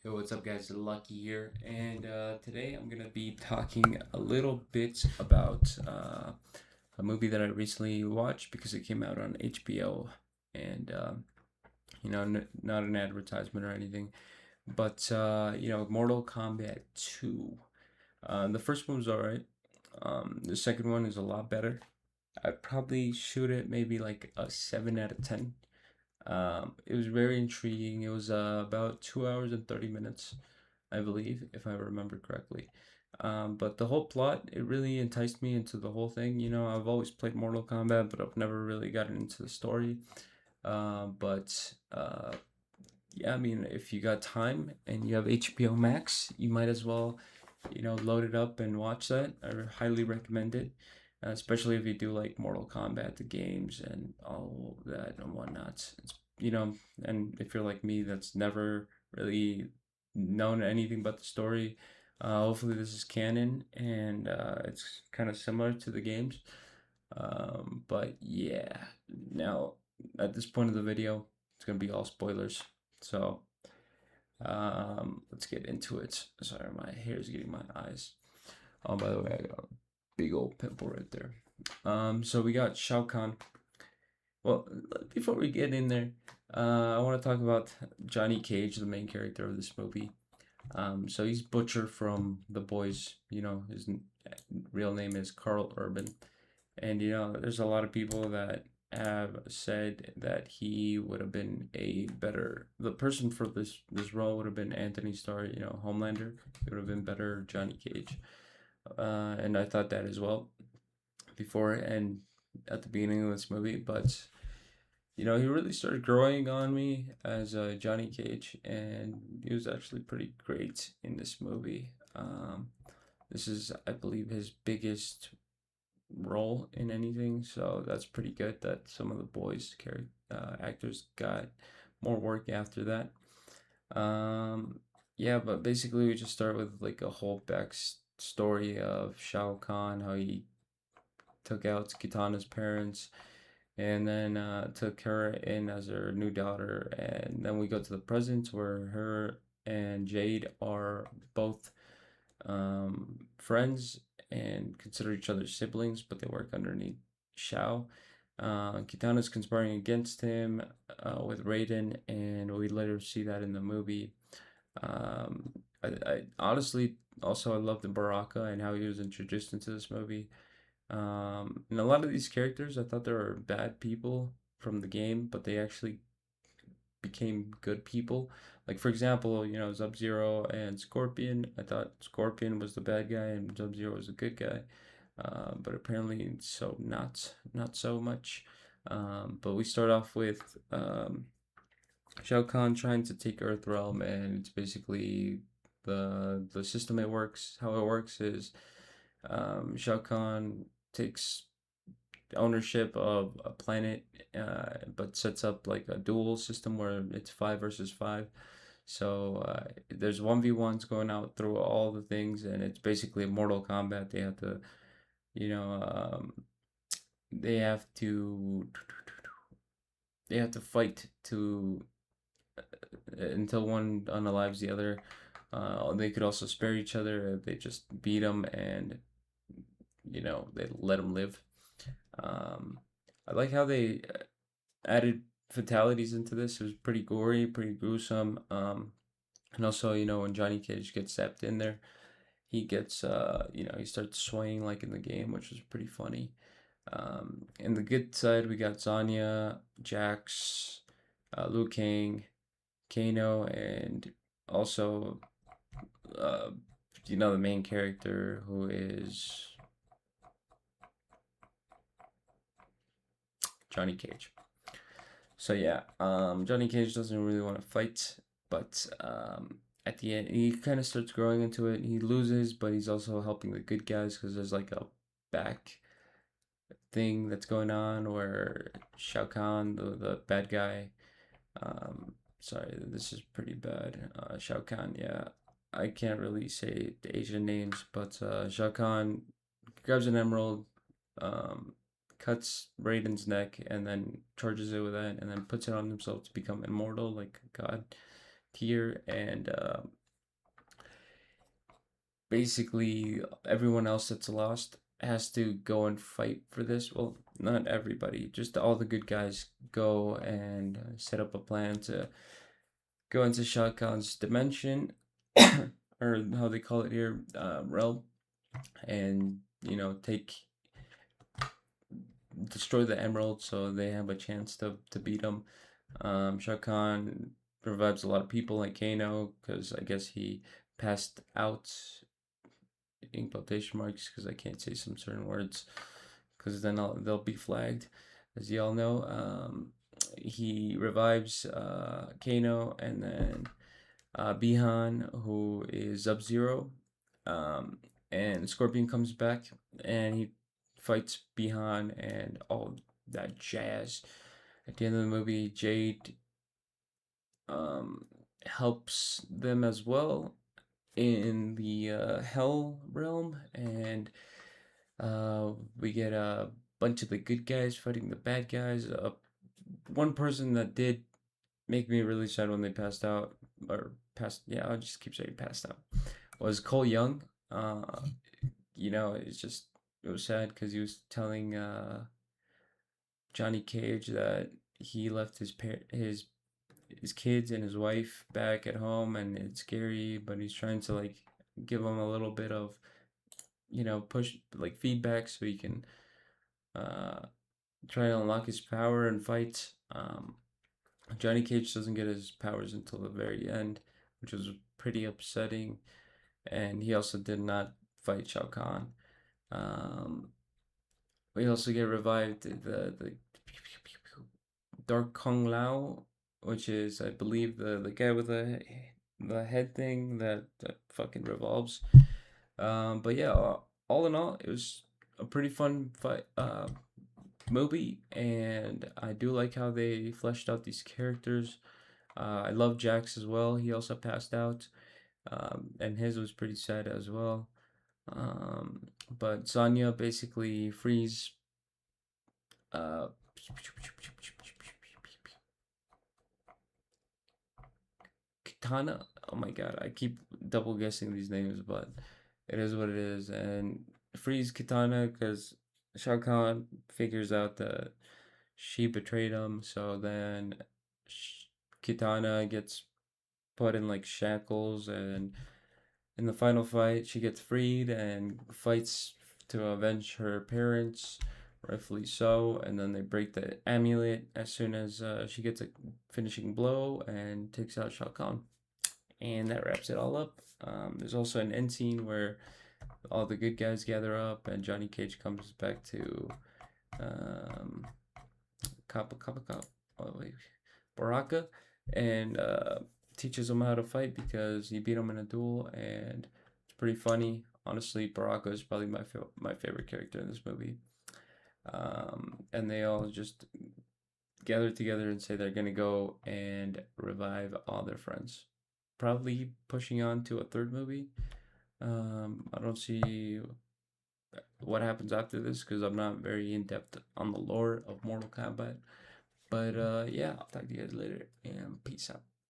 Yo, what's up, guys? Lucky here, and today I'm gonna be talking a little bit about a movie that I recently watched because it came out on HBO, and not an advertisement or anything, but Mortal Kombat 2. The first one was alright. The second one is a lot better. I'd probably shoot it maybe like a 7 out of 10. It was very intriguing. It was about 2 hours and 30 minutes, I believe, if I remember correctly. But the whole plot, it really enticed me into the whole thing. I've always played Mortal Kombat, but I've never really gotten into the story. But yeah, I mean, if you got time and you have HBO Max, you might as well, load it up and watch that. I highly recommend it, especially if you do like Mortal Kombat, the games, and all that and whatnot. And if you're like me, that's never really known anything but the story. Hopefully, this is canon and it's kind of similar to the games. But yeah, now at this point of the video, it's gonna be all spoilers. So let's get into it. Sorry, my hair is getting my eyes. Oh, by the way, I got a big old pimple right there. So we got Shao Kahn. Well, before we get in there, I want to talk about Johnny Cage, the main character of this movie. So he's Butcher from The Boys. His real name is Carl Urban. And there's a lot of people that have said that he would have been the person for this role would have been Anthony Starr, Homelander. It would have been better Johnny Cage. And I thought that as well before and at the beginning of this movie, but he really started growing on me as Johnny Cage, and he was actually pretty great in this movie. This is, I believe, his biggest role in anything, so that's pretty good that some of the boys actors got more work after that. Yeah, but basically we just start with like a whole back story of Shao Kahn, how he took out Kitana's parents and then took her in as her new daughter, and then we go to the present where her and Jade are both friends and consider each other siblings, but they work underneath Shao. Kitana's conspiring against him with Raiden, and we later see that in the movie. I honestly also I love the Baraka and how he was introduced into this movie. And a lot of these characters, I thought they were bad people from the game, but they actually became good people. Like for example, Sub Zero and Scorpion. I thought Scorpion was the bad guy and Sub Zero was a good guy, but apparently so not so much. But we start off with Shao Kahn trying to take Earthrealm, and it's basically the system it works. How it works is Shao Kahn takes ownership of a planet, but sets up like a duel system where it's 5 versus 5. So there's 1v1s going out through all the things, and it's basically Mortal Kombat. You know, um, they have to, they have to fight to until one unalives the other. They could also spare each other if they just beat them and they let them live. Um, I like how they added fatalities into this. It was pretty gory, pretty gruesome. And also, when Johnny Cage gets zapped in there, he gets, he starts swaying like in the game, which was pretty funny. In the good side, we got Zanya, Jax, Liu Kang, Kano, and also, uh, the main character who is Johnny Cage. So yeah, Johnny Cage doesn't really want to fight, but at the end he kind of starts growing into it. He loses, but he's also helping the good guys because there's like a back thing that's going on where Shao Kahn, the bad guy, sorry, this is pretty bad. Shao Kahn, yeah, I can't really say the Asian names, but Shao Kahn grabs an emerald, um, cuts Raiden's neck, and then charges it with that, and then puts it on himself to become immortal like God. here, and basically everyone else that's lost has to go and fight for this. Well, not everybody, just all the good guys go and set up a plan to go into Shao Kahn's dimension, or how they call it here, realm, and take destroy the emerald so they have a chance to beat him. Shao Kahn revives a lot of people like Kano because I guess he passed out in quotation marks because I can't say some certain words because then they'll be flagged, as you all know. He revives Kano, and then Bihan, who is Sub Zero, um, and Scorpion comes back and he fights Bihan and all that jazz. At the end of the movie, Jade helps them as well in the Hell realm, and we get a bunch of the good guys fighting the bad guys. One person that did make me really sad when they passed out, or passed, yeah, I'll just keep saying passed out, was Cole Young. It's just, it was sad because he was telling Johnny Cage that he left his kids and his wife back at home, and it's scary, but he's trying to like give him a little bit of push, like feedback, so he can uh try to unlock his power and fight. Johnny Cage doesn't get his powers until the very end, which was pretty upsetting, and he also did not fight Shao Kahn. um we also get revived the Dark Kung Lao, which is, I believe, the guy with the head thing that fucking revolves. But yeah, all in all, it was a pretty fun fight movie, and I do like how they fleshed out these characters. I love Jax as well. He also passed out, and his was pretty sad as well. But Sonya basically frees uh, Katana. Oh my god, I keep double guessing these names, but it is what it is. And frees Katana because Shao Kahn figures out that she betrayed him. So then Kitana gets put in like shackles, and in the final fight, she gets freed and fights to avenge her parents, rightfully so. And then they break the amulet as soon as she gets a finishing blow and takes out Shao Kahn. And that wraps it all up. There's also an end scene where all the good guys gather up, and Johnny Cage comes back to um, oh, wait, Baraka, and teaches him how to fight because he beat him in a duel, and it's pretty funny. Honestly, Baraka is probably my favorite character in this movie. And they all just gather together and say they're gonna go and revive all their friends. Probably pushing on to a third movie. I don't see what happens after this because I'm not very in depth on the lore of Mortal Kombat. But yeah, I'll talk to you guys later, and peace out.